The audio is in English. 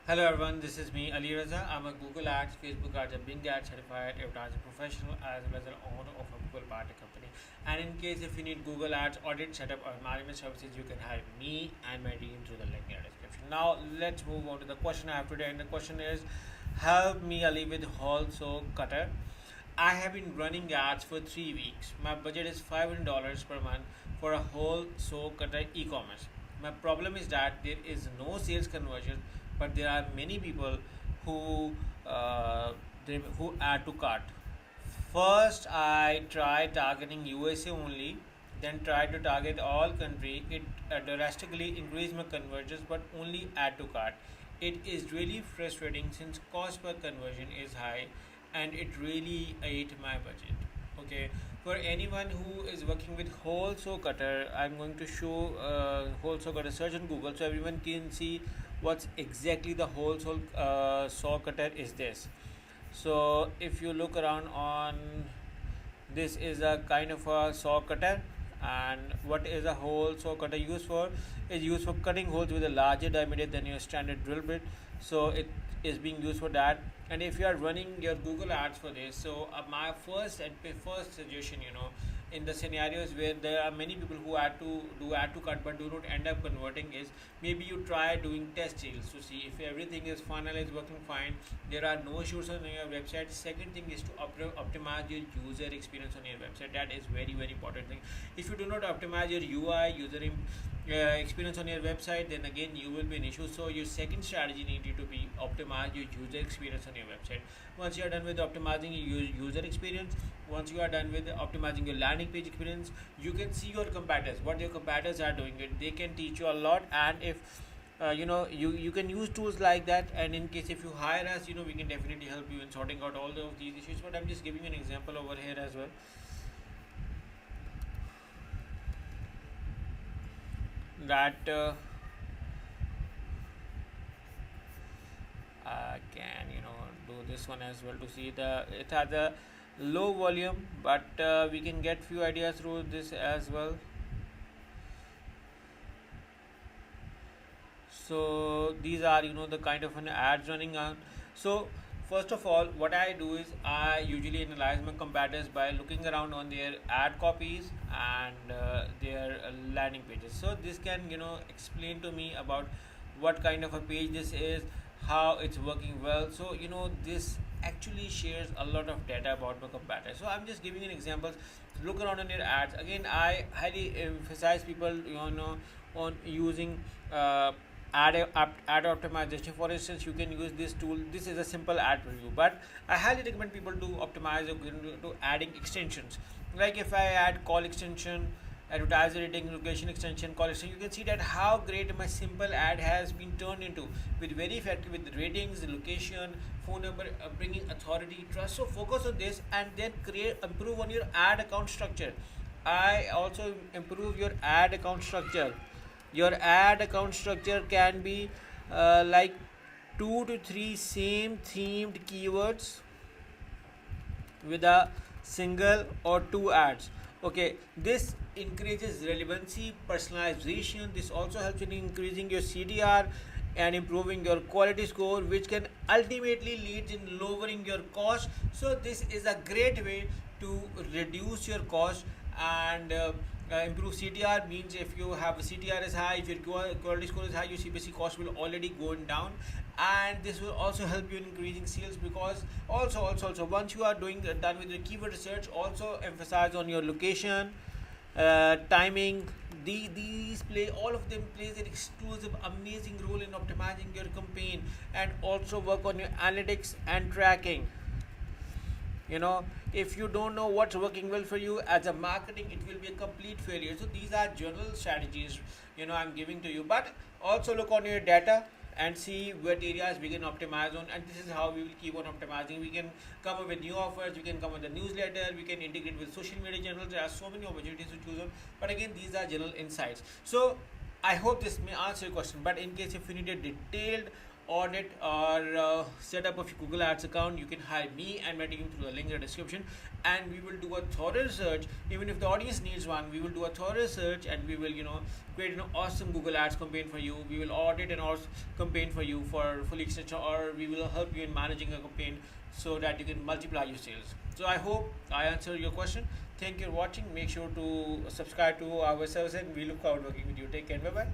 Hello everyone, this is me Ali Raza. I'm a Google Ads, Facebook Ads and Bing Ads certified advertising professional as well as an owner of a Google Party company. And in case if you need Google Ads audit setup or management services, you can hire me and my team through the link in the description. Now let's move on to the question I have today, and the question is, help me Ali with also cutter. I have been running ads for 3 weeks. My budget is $500 per month for a whole so cutter e-commerce. My problem is that there is no sales conversion, but there are many people who who add to cart. First, I tried targeting USA only, then tried to target all country. It drastically increased my conversions, but only add to cart. It is really frustrating since cost per conversion is high, and it really ate my budget. Okay, for anyone who is working with wholesale cutter, I'm going to show wholesale cutter search on Google so everyone can see what's exactly the wholesale saw cutter is this. So if you look around on, this is a kind of a saw cutter, and what is a hole saw cutter used for is used for cutting holes with a larger diameter than your standard drill bit. So it is being used for that. And if you are running your Google ads for this, so my first suggestion, in the scenarios where there are many people who add to cut but do not end up converting, is maybe you try doing test sales to see if everything is funnel is working fine, there are no issues on your website. Second thing is to optimize your user experience on your website. That is very important thing. If you do not optimize your UI experience on your website, then again you will be an issue. So your second strategy needed to be optimize your user experience on your website. Once you are done with optimizing your user experience, once you are done with optimizing your landing page experience, you can see your competitors, what your competitors are doing. They can teach you a lot. And if you can use tools like that, and in case if you hire us, we can definitely help you in sorting out all of these issues. But I'm just giving you an example over here as well, that I can do this one as well to see the it has a low volume, but we can get few ideas through this as well. So these are the kind of an ads running on. So first of all, what I do is I usually analyze my competitors by looking around on their ad copies and their landing pages. So this can explain to me about what kind of a page this is, how it's working well. So this actually shares a lot of data about my competitor. So I'm just giving an example. Look around on your ads. Again, I highly emphasize people on using ad optimization. For instance, you can use this tool. This is a simple ad review, but I highly recommend people to optimize or to adding extensions. Like if I add call extension, advertiser rating, location extension, call extension, you can see that how great my simple ad has been turned into, with very effective with the ratings, location, phone number, bringing authority, trust. So focus on this and then improve on your ad account structure. I also improve your ad account structure. Your ad account structure can be like 2 to 3 same themed keywords with a single or two ads. Okay, this increases relevancy, personalization. This also helps in increasing your CDR and improving your quality score, which can ultimately lead in lowering your cost. So this is a great way to reduce your cost and improve CTR. Means if you have a CTR is high, if your quality score is high, your CPC cost will already go down, and this will also help you in increasing sales. Because also once you are done with your keyword research, also emphasize on your location, timing. These play all of them plays an exclusive amazing role in optimizing your campaign, and also work on your analytics and tracking. If you don't know what's working well for you as a marketing, it will be a complete failure. So these are general strategies I'm giving to you, but also look on your data and see what areas we can optimize on, and this is how we will keep on optimizing. We can come up with new offers, we can come with a newsletter, we can integrate with social media channels. There are so many opportunities to choose on, but again, these are general insights. So I hope this may answer your question, but in case if you need a detailed audit or set up a Google Ads account, you can hire me and my team through the link in the description, and we will do a thorough research. Even if the audience needs one, we will do a thorough research, and we will create an awesome Google Ads campaign for you. We will audit an awesome campaign for you for fully extension, or we will help you in managing a campaign so that you can multiply your sales. So I hope I answered your question. Thank you for watching. Make sure to subscribe to our service, and we look forward to working with you. Take care. Bye bye.